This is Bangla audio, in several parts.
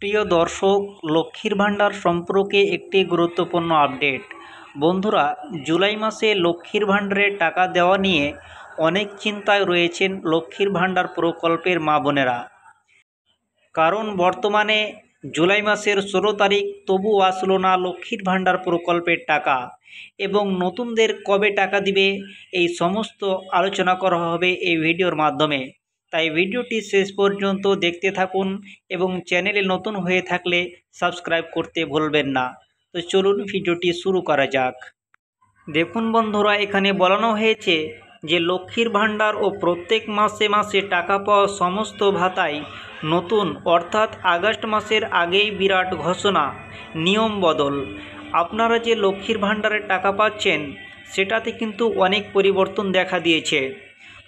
প্রিয় দর্শক, লক্ষ্মীর ভাণ্ডার সম্পর্কে একটি গুরুত্বপূর্ণ আপডেট। বন্ধুরা, জুলাই মাসে লক্ষ্মীর ভাণ্ডারের টাকা দেওয়া নিয়ে অনেক চিন্তায় রয়েছেন লক্ষ্মীর ভাণ্ডার প্রকল্পের মা বোনেরা। কারণ বর্তমানে জুলাই মাসের 16 তারিখ তবুও আসলো না লক্ষ্মীর ভাণ্ডার প্রকল্পের টাকা, এবং নতুনদের কবে টাকা দিবে এই সমস্ত আলোচনা করা হবে এই ভিডিওর মাধ্যমে। তাই ভিডিওটি শেষ পর্যন্ত দেখতে থাকুন এবং চ্যানেলে নতুন হয়ে থাকলে সাবস্ক্রাইব করতে ভুলবেন না। তো চলুন ভিডিওটি শুরু করা যাক। দেখুন বন্ধুরা, এখানে বলানো হয়েছে যে লক্ষ্মীর ভাণ্ডার ও প্রত্যেক মাসে মাসে টাকা পাওয়া সমস্ত ভাতায় নতুন অর্থাৎ আগস্ট মাসের আগেই বিরাট ঘোষণা, নিয়ম বদল। আপনারা যে লক্ষ্মীর ভাণ্ডারের টাকা পাচ্ছেন সেটাতে কিন্তু অনেক পরিবর্তন দেখা দিয়েছে।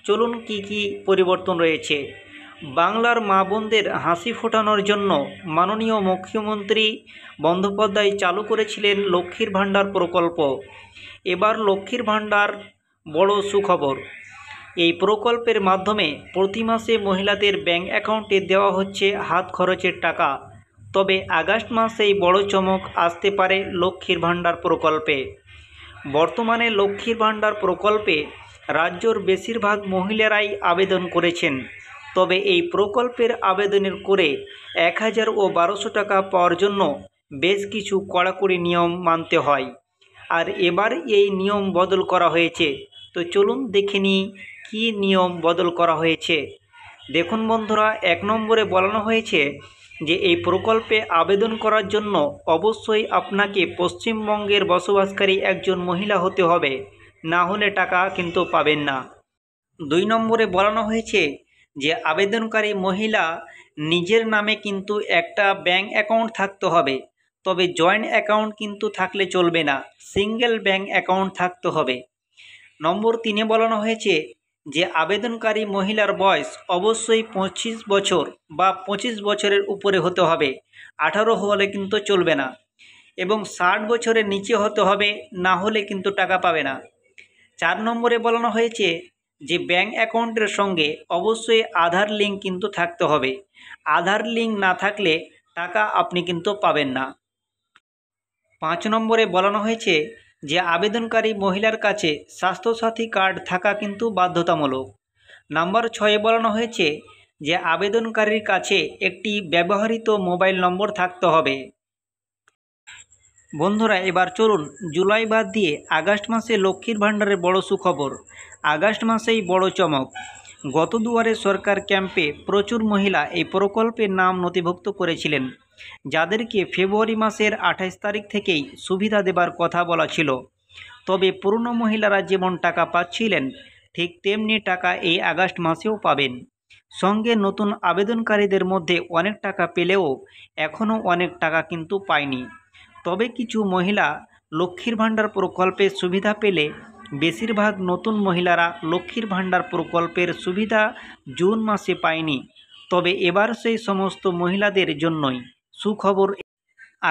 চলুন কি কি পরিবর্তন রয়েছে। বাংলার মা বোনদের হাসি ফোটানোর জন্য মাননীয় মুখ্যমন্ত্রী বন্দ্যোপাধ্যায় চালু করেছিলেন লক্ষ্মীর ভাণ্ডার প্রকল্প। এবার লক্ষ্মীর ভাণ্ডার বড় সুখবর। এই প্রকল্পের মাধ্যমে প্রতি মাসে মহিলাদের ব্যাংক অ্যাকাউন্টে দেওয়া হচ্ছে হাত খরচের টাকা। তবে আগস্ট মাসেই বড় চমক আসতে পারে লক্ষ্মীর ভাণ্ডার প্রকল্পে। বর্তমানে লক্ষ্মীর ভাণ্ডার প্রকল্পে রাজ্যর বেশিরভাগ মহিলারাই আবেদন করেছেন। তবে এই প্রকল্পের আবেদনের করে 1000 ও 1200 টাকা পাওয়ার জন্য বেশ কিছু কড়াকড়ি নিয়ম মানতে হয়। আর এবার এই নিয়ম বদল করা হয়েছে। তো চলুন দেখে নিই কী নিয়ম বদল করা হয়েছে। দেখুন বন্ধুরা, 1 নম্বরে বলানো হয়েছে যে এই প্রকল্পে আবেদন করার জন্য অবশ্যই আপনাকে পশ্চিমবঙ্গের বসবাসকারী একজন মহিলা হতে হবে, না হলে টাকা কিন্তু পাবেন না। 2 নম্বরে বলানো হয়েছে যে আবেদনকারী মহিলা নিজের নামে কিন্তু একটা ব্যাংক অ্যাকাউন্ট থাকতে হবে। তবে জয়েন্ট অ্যাকাউন্ট কিন্তু থাকলে চলবে না, সিঙ্গেল ব্যাংক অ্যাকাউন্ট থাকতে হবে। নম্বর 3-এ বলানো হয়েছে যে আবেদনকারী মহিলার বয়স অবশ্যই 25 বছর বা 25 বছরের উপরে হতে হবে, 18 হলে কিন্তু চলবে না, এবং 60 বছরের নিচে হতে হবে, না হলে কিন্তু টাকা পাবে না। 4 নম্বরে বলানো হয়েছে যে ব্যাংক অ্যাকাউন্টের সঙ্গে অবশ্যই আধার লিঙ্ক কিন্তু থাকতে হবে। আধার লিঙ্ক না থাকলে টাকা আপনি কিন্তু পাবেন না। 5 নম্বরে বলানো হয়েছে যে আবেদনকারী মহিলার কাছে স্বাস্থ্যসাথী কার্ড থাকা কিন্তু বাধ্যতামূলক। নাম্বার 6-এ বলানো হয়েছে যে আবেদনকারীর কাছে একটি ব্যবহৃত মোবাইল নম্বর থাকতে হবে। বন্ধুরা, এবার চলুন জুলাই বাদ দিয়ে আগস্ট মাসে লক্ষ্মীর ভাণ্ডারের বড় সুখবর। আগস্ট মাসেই বড় চমক। গত দুয়ারে সরকার ক্যাম্পে প্রচুর মহিলা এই প্রকল্পের নাম নথিভুক্ত করেছিলেন, যাদেরকে ফেব্রুয়ারি মাসের 28 তারিখ থেকেই সুবিধা দেবার কথা বলা ছিল। তবে পুরনো মহিলারা যেমন টাকা পাচ্ছিলেন ঠিক তেমনি টাকা এই আগস্ট মাসেও পাবেন। সঙ্গে নতুন আবেদনকারীদের মধ্যে অনেক টাকা পেলেও এখনও অনেক টাকা কিন্তু পায়নি। তবে কিছু মহিলা লক্ষ্মীর ভাণ্ডার প্রকল্পের সুবিধা পেলে বেশিরভাগ নতুন মহিলারা লক্ষ্মীর ভাণ্ডার প্রকল্পের সুবিধা জুন মাসে পায়নি। তবে এবার সেই সমস্ত মহিলাদের জন্যই সুখবর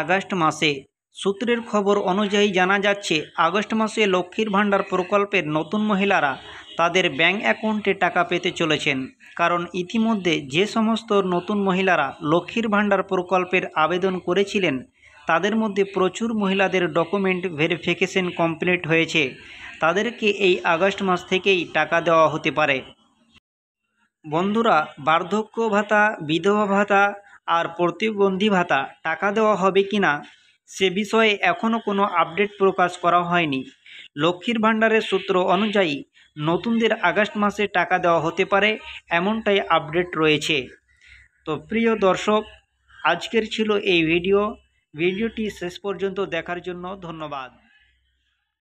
আগস্ট মাসে। সূত্রের খবর অনুযায়ী জানা যাচ্ছে আগস্ট মাসে লক্ষ্মীর ভাণ্ডার প্রকল্পের নতুন মহিলারা তাদের ব্যাংক অ্যাকাউন্টে টাকা পেতে চলেছেন। কারণ ইতিমধ্যে যে সমস্ত নতুন মহিলারা লক্ষ্মীর ভাণ্ডার প্রকল্পের আবেদন করেছিলেন তাদের মধ্যে প্রচুর মহিলাদের ডকুমেন্ট ভেরিফিকেশন কমপ্লিট হয়েছে। তাদেরকে এই আগস্ট মাস থেকেই টাকা দেওয়া হতে পারে। বন্ধুরা, বার্ধক্য ভাতা, বিধবা ভাতা আর প্রতিবন্ধী ভাতা টাকা দেওয়া হবে কিনা সে বিষয়ে এখনও কোনো আপডেট প্রকাশ করা হয়নি। লক্ষ্মীর ভাণ্ডারের সূত্র অনুযায়ী নতুনদের আগস্ট মাসে টাকা দেওয়া হতে পারে, এমনটাই আপডেট রয়েছে। তো প্রিয় দর্শক, আজকের ছিল এই ভিডিওটি শেষ পর্যন্ত দেখার জন্য ধন্যবাদ।